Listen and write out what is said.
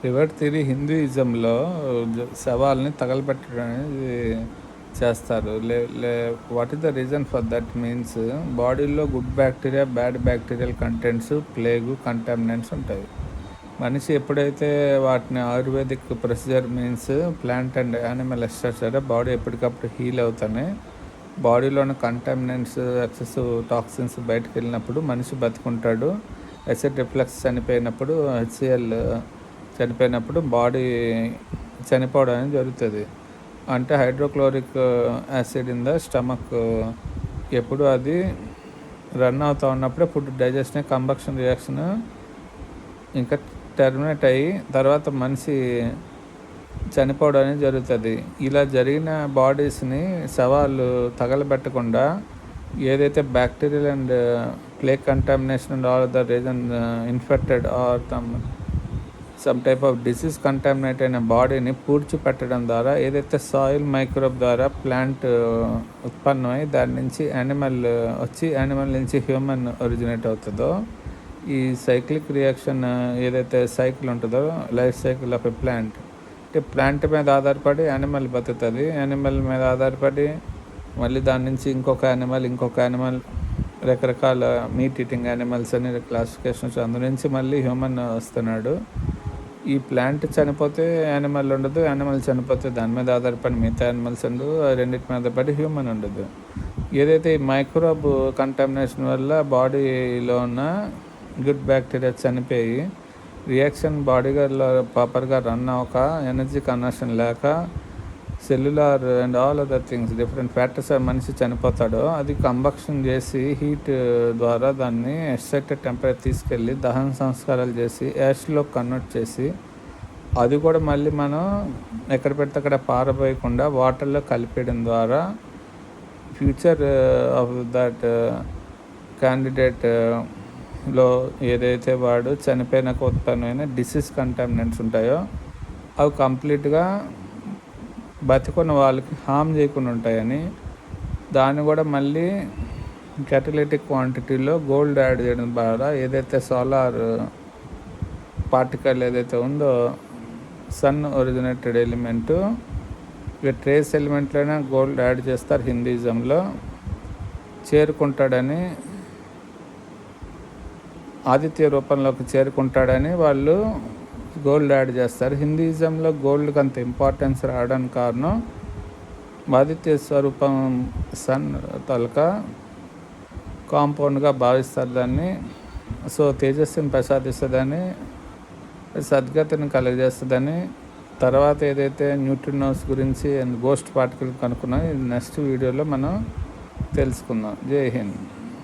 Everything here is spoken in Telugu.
రివర్ థియరీ హిందూయిజంలో శవాల్ని తగలబెట్టడం అనేది చేస్తారు. What is the reason for that means బాడీలో good bacteria, bad bacterial contents, plague, contaminants ఉంటాయి. మనిషి ఎప్పుడైతే వాటిని ayurvedic procedure means plant and animal extract body ఎప్పటికప్పుడు హీల్ అవుతానే బాడీలోని కంటామినెంట్స్, ఎక్సెసివ్ టాక్సిన్స్ బయటకు వెళ్ళినప్పుడు మనిషి బతుకుంటాడు. యాసిడ్ రిఫ్లక్స్ చనిపోయినప్పుడు, హెచ్సిఎల్ చనిపోయినప్పుడు బాడీ చనిపోవడం అనేది జరుగుతుంది. అంటే hydrochloric acid in the stomach ఎప్పుడు అది రన్ అవుతూ ఉన్నప్పుడే ఫుడ్ డైజెషన్, కంబక్షన్ రియాక్షన్ ఇంకా టెర్మినేట్ అయ్యి తర్వాత మనిషి చనిపోవడం అనేది జరుగుతుంది. ఇలా జరిగిన బాడీస్ని శవాలు తగలబెట్టకుండా ఏదైతే bacterial and plague contamination and all the reason infected or some type of disease contaminate అయిన బాడీని పూడ్చిపెట్టడం ద్వారా ఏదైతే సాయిల్ మైక్రోబ్ ద్వారా ప్లాంట్ ఉత్పన్నమై దాని నుంచి యానిమల్ వచ్చి యానిమల్ నుంచి హ్యూమన్ ఒరిజినేట్ అవుతుందో ఈ సైక్లిక్ రియాక్షన్ ఏదైతే సైకిల్ ఉంటుందో life cycle of a plant, అంటే ప్లాంట్ మీద ఆధారపడి యానిమల్ బతుకుతుంది. యానిమల్ మీద ఆధారపడి మళ్ళీ దాని నుంచి ఇంకొక యానిమల్ రకరకాల మీట్ ఈటింగ్ యానిమల్స్ అని క్లాసిఫికేషన్స్, అందు నుంచి మళ్ళీ హ్యూమన్ వస్తున్నాడు. ఈ ప్లాంట్ చనిపోతే యానిమల్ ఉండదు, యానిమల్ చనిపోతే దాని మీద ఆధారపడి మిగతా యానిమల్స్ ఉండదు, రెండింటి మీద పడి హ్యూమన్ ఉండదు. ఏదైతే ఈ మైక్రోబ్ కంటామినేషన్ వల్ల బాడీలో ఉన్న గుడ్ బ్యాక్టీరియా చనిపోయి రియాక్షన్ బాడీగా ప్రాపర్గా రన్ అవ్వక, ఎనర్జీ కన్వర్షన్ లేక, cellular and all other things different factors మనిషి చనిపోతాడో అది కంబక్షన్ చేసి హీట్ ద్వారా దాన్ని ఎక్సైటెడ్ టెంపరేచర్ తీసుకెళ్ళి దహన సంస్కారాలు చేసి యాష్లో కన్వర్ట్ చేసి అది కూడా మళ్ళీ మనం ఎక్కడ పెడితే అక్కడ పారబోయకుండా వాటర్లో కలిపేయడం ద్వారా ఫ్యూచర్ ఆఫ్ దట్ క్యాండిడేట్లో ఏదైతే వాడు చనిపోయినాక ఉత్పన్నమైన డిసీజ్ కంటామినెంట్స్ ఉంటాయో అవి కంప్లీట్గా బతికున్న వాళ్ళకి హామ్ చేయకుండా ఉంటాయని, దాన్ని కూడా మళ్ళీ క్యాటలిటిక్ క్వాంటిటీలో గోల్డ్ యాడ్ చేయడం ద్వారా ఏదైతే సోలార్ పార్టికల్ ఏదైతే ఉందో సన్ ఒరిజినేటెడ్ ఎలిమెంటు ట్రేస్ ఎలిమెంట్లైనా గోల్డ్ యాడ్ చేస్తారు హిందూయిజంలో, చేరుకుంటాడని ఆదిత్య రూపంలోకి చేరుకుంటాడని వాళ్ళు గోల్డ్ యాడ్ చేస్తారు. హిందూయిజంలో గోల్డ్కి అంత ఇంపార్టెన్స్ రావడానికి కారణం ఆదిత్య స్వరూపం సన్ తాలూకా కాంపౌండ్గా భావిస్తారు దాన్ని. సో తేజస్సుని ప్రసాదిస్తుందని, సద్గతిని కలుగజేస్తుందని. తర్వాత ఏదైతే న్యూట్రినోస్ గురించి అండ్ గోస్ట్ పార్టికల్ కనుక్కున్నాం ఇది నెక్స్ట్ వీడియోలో మనం తెలుసుకుందాం. జై హింద్.